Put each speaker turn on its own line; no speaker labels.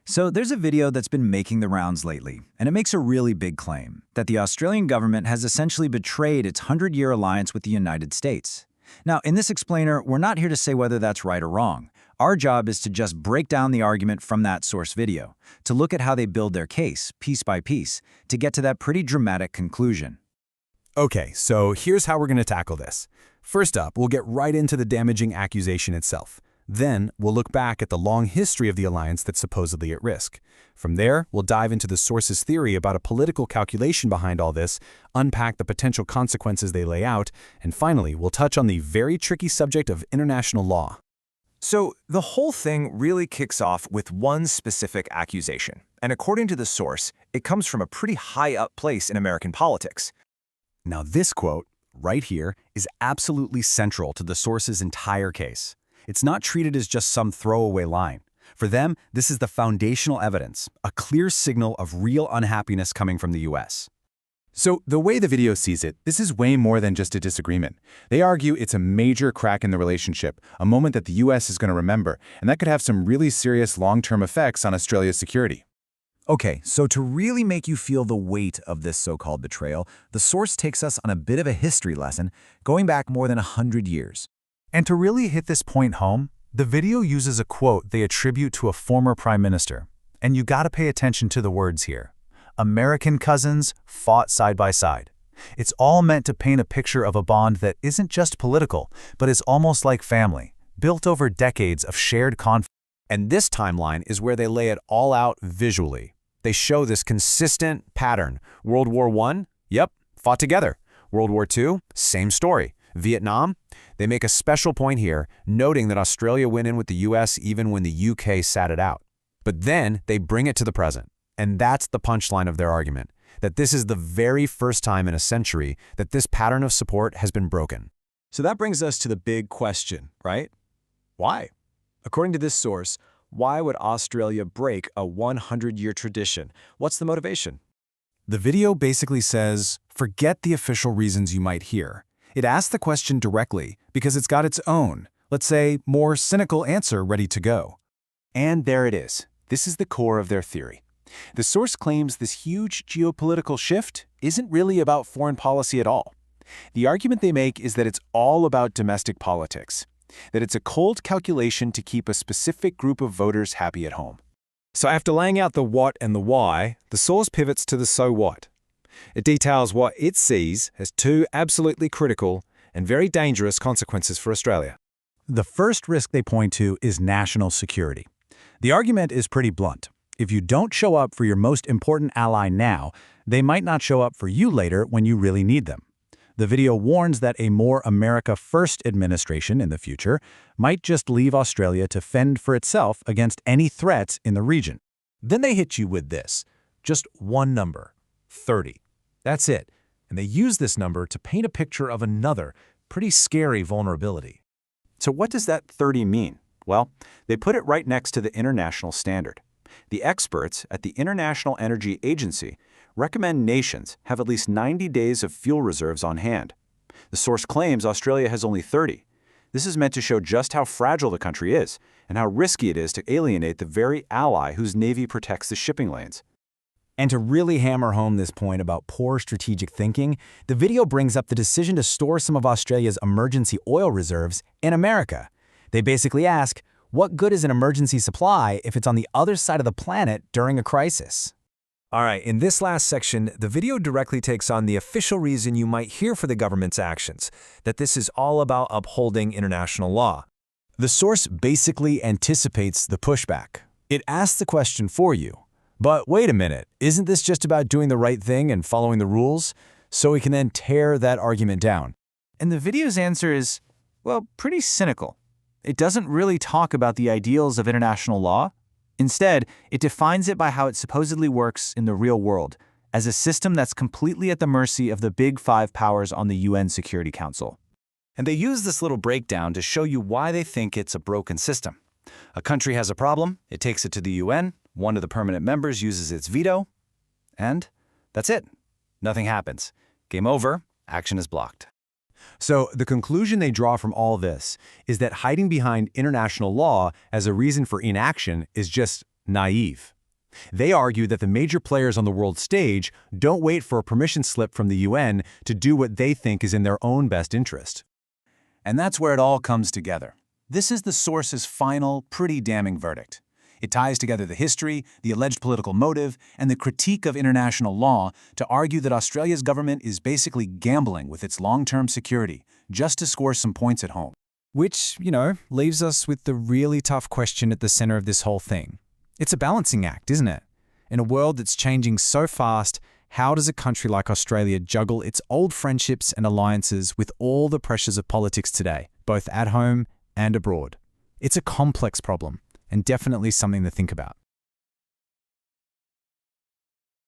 So there's a video that's been making the rounds lately, and it makes a really big claim that the Australian government has essentially betrayed its 100-year alliance with the United States. Now, in this explainer, we're not here to say whether that's right or wrong. Our job is to just break down the argument from that source video, to look at how they build their case, piece by piece, to get to that pretty dramatic conclusion.
Okay, so here's how we're going to tackle this. First up, we'll get right into the damaging accusation itself. Then, we'll look back at the long history of the alliance that's supposedly at risk. From there, we'll dive into the source's theory about a political calculation behind all this, unpack the potential consequences they lay out, and finally, we'll touch on the very tricky subject of international law.
So the whole thing really kicks off with one specific accusation. And according to the source, it comes from a pretty high-up place in American politics.
Now this quote, right here, is absolutely central to the source's entire case. It's not treated as just some throwaway line. For them, this is the foundational evidence, a clear signal of real unhappiness coming from the U.S. So the way the video sees it, this is way more than just a disagreement. They argue it's a major crack in the relationship, a moment that the U.S. is going to remember, and that could have some really serious long-term effects on Australia's security.
Okay, so to really make you feel the weight of this so-called betrayal, the source takes us on a bit of a history lesson, going back more than 100 years.
And to really hit this point home, the video uses a quote they attribute to a former prime minister. And you gotta pay attention to the words here. American cousins fought side by side. It's all meant to paint a picture of a bond that isn't just political, but is almost like family, built over decades of shared conflict.
And this timeline is where they lay it all out visually. They show this consistent pattern. World War I? Yep, fought together. World War II? Same story. Vietnam? They make a special point here, noting that Australia went in with the US even when the UK sat it out. But then they bring it to the present. And that's the punchline of their argument, that this is the very first time in a century that this pattern of support has been broken.
So that brings us to the big question, right? Why? According to this source, why would Australia break a 100-year tradition? What's the motivation?
The video basically says, forget the official reasons you might hear. It asks the question directly because it's got its own, let's say, more cynical answer ready to go. And there it is. This is the core of their theory. The source claims this huge geopolitical shift isn't really about foreign policy at all. The argument they make is that it's all about domestic politics, that it's a cold calculation to keep a specific group of voters happy at home.
So after laying out the what and the why, the source pivots to the so what. It details what it sees as two absolutely critical and very dangerous consequences for Australia.
The first risk they point to is national security. The argument is pretty blunt. If you don't show up for your most important ally now, they might not show up for you later when you really need them. The video warns that a more America-first administration in the future might just leave Australia to fend for itself against any threats in the region.
Then they hit you with this, just one number, 30. That's it. And they use this number to paint a picture of another, pretty scary vulnerability.
So what does that 30 mean? Well, they put it right next to the international standard. The experts at the International Energy Agency recommend nations have at least 90 days of fuel reserves on hand. The source claims Australia has only 30. This is meant to show just how fragile the country is and how risky it is to alienate the very ally whose navy protects the shipping lanes.
And to really hammer home this point about poor strategic thinking, the video brings up the decision to store some of Australia's emergency oil reserves in America. They basically ask, what good is an emergency supply if it's on the other side of the planet during a crisis?
All right, in this last section, the video directly takes on the official reason you might hear for the government's actions, that this is all about upholding international law.
The source basically anticipates the pushback. It asks the question for you. But wait a minute, isn't this just about doing the right thing and following the rules? So we can then tear that argument down.
And the video's answer is, well, pretty cynical. It doesn't really talk about the ideals of international law. Instead, it defines it by how it supposedly works in the real world, as a system that's completely at the mercy of the big five powers on the UN Security Council. And they use this little breakdown to show you why they think it's a broken system. A country has a problem, it takes it to the UN, one of the permanent members uses its veto, and that's it. Nothing happens. Game over, action is blocked.
So the conclusion they draw from all this is that hiding behind international law as a reason for inaction is just naive.
They argue that the major players on the world stage don't wait for a permission slip from the UN to do what they think is in their own best interest.
And that's where it all comes together. This is the source's final, pretty damning verdict. It ties together the history, the alleged political motive, and the critique of international law to argue that Australia's government is basically gambling with its long-term security just to score some points at home.
Which, leaves us with the really tough question at the center of this whole thing. It's a balancing act, isn't it? In a world that's changing so fast, how does a country like Australia juggle its old friendships and alliances with all the pressures of politics today, both at home and abroad? It's a complex problem, and definitely something to think about.